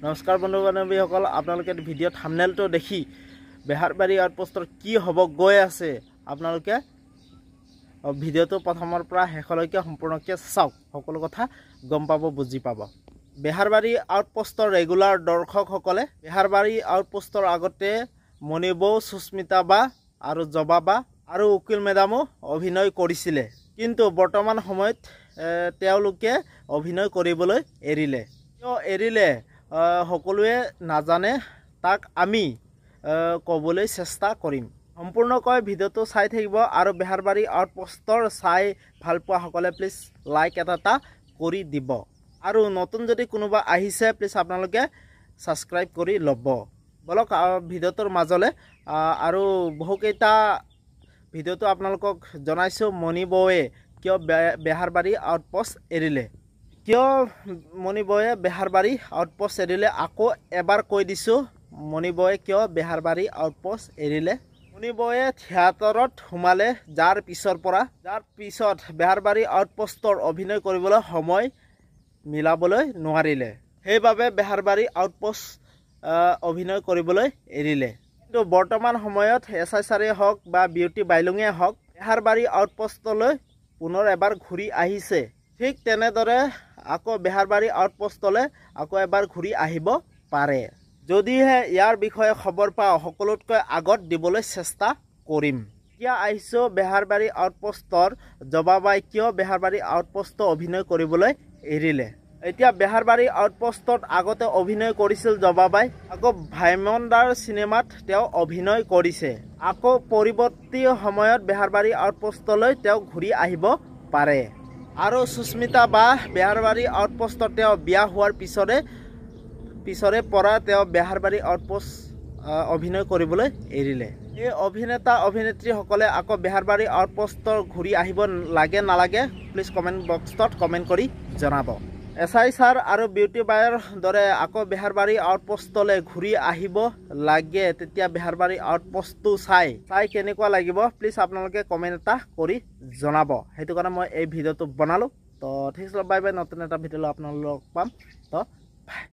নমস্কাৰ বন্ধু বান্ধৱীসকল, আপোনালোকে ভিডিঅ' থাম্বনেইলটো দেখি বেহাৰবাৰী আউটপোষ্টৰ কি হ'ব গৈ আছে আপোনালোকে ভিডিঅ'টো প্ৰথমৰ পৰা শেষলৈকে সম্পূৰ্ণকৈ চাওক। সকলো কথা গম পাব, বুজি পাব। বেহাৰবাৰী আউটপোষ্টৰ ৰেগুলাৰ দৰ্শকসকলে বেহাৰবাৰী আউটপোষ্টৰ আগতে মণিবৌ, সুস্মিতা বা আৰু জবা বা আৰু উকিল মেডামো অভিনয় কৰিছিলে, কিন্তু বৰ্তমান সময়ত তেওঁলোকে অভিনয় কৰিবলৈ এৰিলে। কিয় এৰিলে সকলোৱে নাজানে, তাক আমি ক'বলৈ চেষ্টা কৰিম। সম্পূৰ্ণকৈ ভিডিঅ'টো চাই থাকিব আৰু বেহাৰবাৰী আউটপোষ্টৰ চাই ভাল পোৱাসকলে প্লিজ লাইক এটা কৰি দিব, আৰু নতুন যদি কোনোবা আহিছে প্লিজ আপোনালোকে ছাবস্ক্ৰাইব কৰি ল'ব। বলক ভিডিঅ'টোৰ মাজলৈ। আৰু বহুকেইটা ভিডিঅ'টো আপোনালোকক জনাইছোঁ মণিবৌয়ে কিয় বেহাৰবাৰী আউটপোষ্ট এৰিলে, কিয় মণিবৌয়ে বেহাৰবাৰী আউটপোষ্ট এৰিলে। আকৌ এবাৰ কৈ দিছোঁ, মণিবৌয়ে কিয় বেহাৰবাৰী আউটপোষ্ট এৰিলে। মণিবৌয়ে থিয়েটাৰত সোমালে, যাৰ পিছত বেহাৰবাৰী আউটপোষ্টৰ অভিনয় কৰিবলৈ সময় মিলাবলৈ নোৱাৰিলে, সেইবাবে বেহাৰবাৰী আউটপোষ্ট অভিনয় কৰিবলৈ এৰিলে। কিন্তু বৰ্তমান সময়ত SSR হওক বা বিউটি বাইলুঙে হওক বেহাৰবাৰী আউটপোষ্টলৈ পুনৰ এবাৰ ঘূৰি আহিছে। ঠিক তেনেদৰে আকৌ বেহাৰবাৰী আউটপোষ্টলৈ আকৌ এবাৰ ঘূৰি আহিব পাৰে। যদিহে ইয়াৰ বিষয়ে খবৰ পাওঁ সকলোতকৈ আগত দিবলৈ চেষ্টা কৰিম। এতিয়া আহিছোঁ বেহাৰবাৰী আউটপোষ্টৰ জবাবাই কিয় বেহাৰবাৰী আউটপোষ্ট অভিনয় কৰিবলৈ এৰিলে। এতিয়া বেহাৰবাৰী আউটপোষ্টত আগতে অভিনয় কৰিছিল জবাবাই, আকৌ ভাইমনদাৰ চিনেমাত তেওঁ অভিনয় কৰিছে। আকৌ পৰৱৰ্তী সময়ত বেহাৰবাৰী আউটপোষ্টলৈ তেওঁ ঘূৰি আহিব পাৰে। আৰু সুস্মিতা বা বেহাৰবাৰী আউটপোষ্টত তেওঁ বিয়া হোৱাৰ পিছৰে পৰা তেওঁ বেহাৰবাৰী আউটপোষ্ট অভিনয় কৰিবলৈ এৰিলে। এই অভিনেতা অভিনেত্ৰীসকলে আকৌ বেহাৰবাৰী আউটপোষ্টৰ ঘূৰি আহিব লাগে নালাগে প্লিজ কমেণ্ট বক্সত কমেণ্ট কৰি জনাব। SSR আৰু বিউটি বাইৰ দৰে আকৌ বেহাৰবাৰী আউটপোষ্টলৈ ঘূৰি আহিব লাগে, তেতিয়া বেহাৰবাৰী আউটপোষ্টটো চাই কেনেকুৱা লাগিব প্লিজ আপোনালোকে কমেণ্ট এটা কৰি জনাব। সেইটো কাৰণে মই এই ভিডিঅ'টো বনালোঁ। তো ঠিক আছে, বাই বাই। নতুন এটা ভিডিঅ' আপোনালোকক পাম। তো